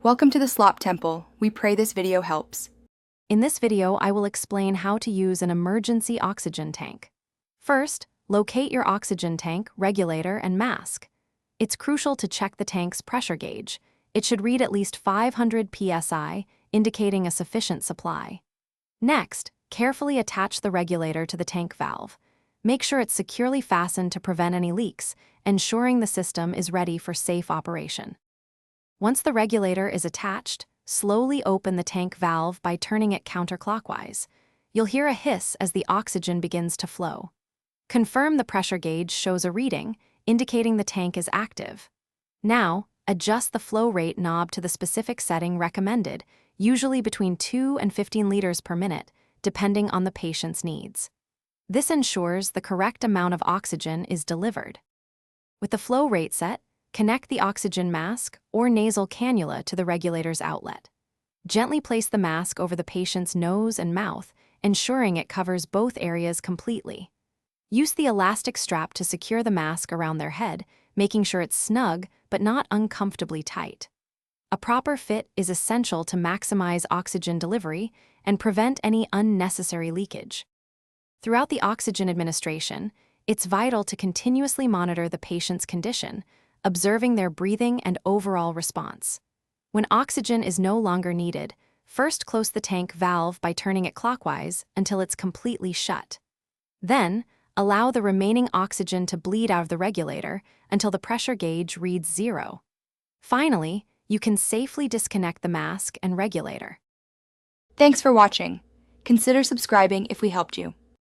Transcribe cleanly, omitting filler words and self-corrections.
Welcome to the Slop Temple. We pray this video helps. In this video, I will explain how to use an emergency oxygen tank. First, locate your oxygen tank, regulator, and mask. It's crucial to check the tank's pressure gauge. It should read at least 500 psi, indicating a sufficient supply. Next, carefully attach the regulator to the tank valve. Make sure it's securely fastened to prevent any leaks, ensuring the system is ready for safe operation. Once the regulator is attached, slowly open the tank valve by turning it counterclockwise. You'll hear a hiss as the oxygen begins to flow. Confirm the pressure gauge shows a reading, indicating the tank is active. Now, adjust the flow rate knob to the specific setting recommended, usually between 2 and 15 liters per minute, depending on the patient's needs. This ensures the correct amount of oxygen is delivered. With the flow rate set, connect the oxygen mask or nasal cannula to the regulator's outlet. Gently place the mask over the patient's nose and mouth, ensuring it covers both areas completely. Use the elastic strap to secure the mask around their head, making sure it's snug but not uncomfortably tight. A proper fit is essential to maximize oxygen delivery and prevent any unnecessary leakage. Throughout the oxygen administration, it's vital to continuously monitor the patient's condition, observing their breathing and overall response. When oxygen is no longer needed, first close the tank valve by turning it clockwise until it's completely shut. Then, allow the remaining oxygen to bleed out of the regulator until the pressure gauge reads 0. Finally, you can safely disconnect the mask and regulator. Thanks for watching. Consider subscribing if we helped you.